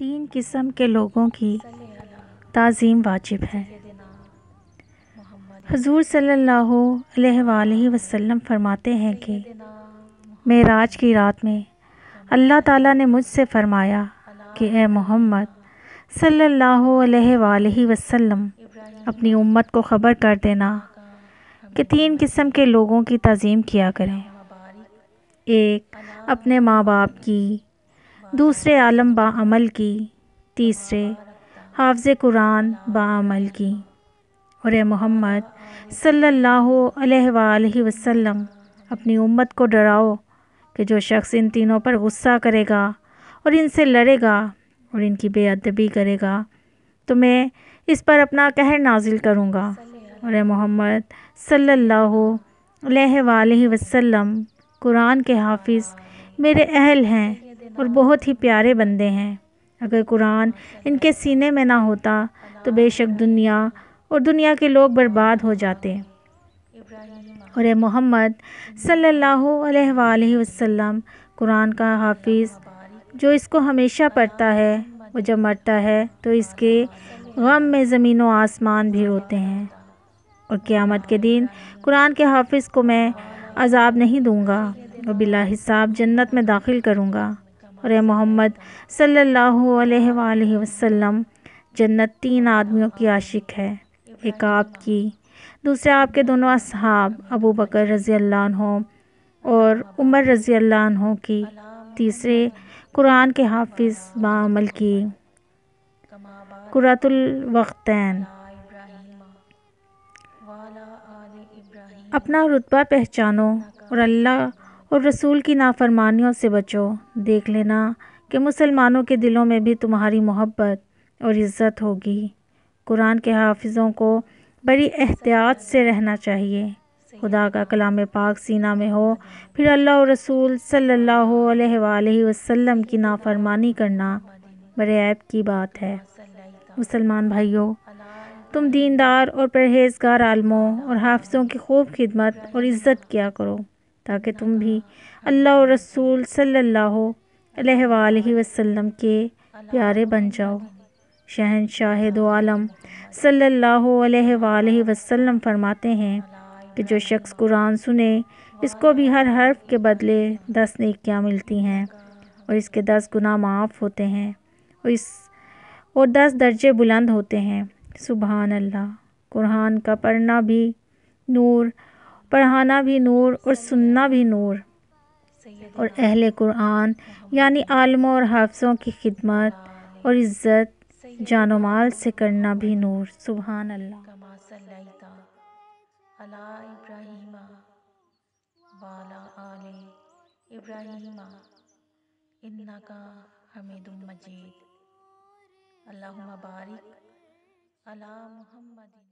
تین قسم کے لوگوں کی تعظیم واجب ہے۔ حضور صلی اللہ علیہ وآلہ وسلم فرماتے ہیں کہ معراج کی رات میں اللہ تعالیٰ نے مجھ سے فرمایا کہ اے محمد صلی اللہ علیہ وآلہ وسلم اپنی امت کو خبر کر دینا کہ تین قسم کے لوگوں کی تعظیم کیا کریں۔ ایک اپنے ماں باپ کی، دوسرے عالم با عمل کی، تیسرے حافظ قرآن با عمل کی۔ اور اے محمد صلی اللہ علیہ وآلہ وسلم اپنی امت کو ڈراؤ کہ جو شخص ان تینوں پر غصہ کرے گا اور ان سے لڑے گا اور ان کی بے ادبی کرے گا تو میں اس پر اپنا قہر نازل کروں گا۔ اور اے محمد صلی اللہ علیہ وآلہ وسلم قرآن کے حافظ میرے اہل ہیں اور بہت ہی پیارے بندے ہیں۔ اگر قرآن ان کے سینے میں نہ ہوتا تو بے شک دنیا اور دنیا کے لوگ برباد ہو جاتے۔ اور اے محمد صلی اللہ علیہ وآلہ وسلم قرآن کا حافظ جو اس کو ہمیشہ پڑھتا ہے وہ جب مرتا ہے تو اس کے غم میں زمین و آسمان بھی روتے ہیں۔ اور قیامت کے دن قرآن کے حافظ کو میں عذاب نہیں دوں گا اور بلا حساب جنت میں داخل کروں گا۔ اور اے محمد صلی اللہ علیہ وآلہ وسلم جنت تین آدمیوں کی عاشق ہے، ایک آپ کی، دوسرے آپ کے دونوں اصحاب ابو بکر رضی اللہ عنہ اور عمر رضی اللہ عنہ کی، تیسرے قرآن کے حافظ بعمل کی، قرۃ الوقتین۔ اپنا رتبہ پہچانو اور اللہ اور رسول کی نافرمانیوں سے بچو۔ دیکھ لینا کہ مسلمانوں کے دلوں میں بھی تمہاری محبت اور عزت ہوگی۔ قرآن کے حافظوں کو بڑی احتیاط سے رہنا چاہیے۔ خدا کا کلام پاک سینہ میں ہو پھر اللہ اور رسول صلی اللہ علیہ وآلہ وسلم کی نافرمانی کرنا بڑے عیب کی بات ہے۔ مسلمان بھائیوں، تم دیندار اور پرہیزگار عالموں اور حافظوں کی خوب خدمت اور عزت کیا کرو تاکہ تم بھی اللہ اور رسول صلی اللہ علیہ وآلہ وسلم کے پیارے بن جاؤ۔ شہنشاہ دو عالم صلی اللہ علیہ وآلہ وسلم فرماتے ہیں کہ جو شخص قرآن سنے اس کو بھی ہر حرف کے بدلے 10 نیکیاں ملتی ہیں اور اس کے 10 گناہ معاف ہوتے ہیں اور 10 درجے بلند ہوتے ہیں۔ سبحان اللہ۔ قرآن کا پڑھنا بھی نور، پڑھانا بھی نور اور سننا بھی نور، اور اہل قرآن یعنی عالموں اور حافظوں کی خدمت اور عزت جان و مال سے کرنا بھی نور۔ سبحان اللہ۔ كما صليت على إبراهيم وعلى آل إبراهيم إنك حميد مجيد۔ اللهم بارك على محمد۔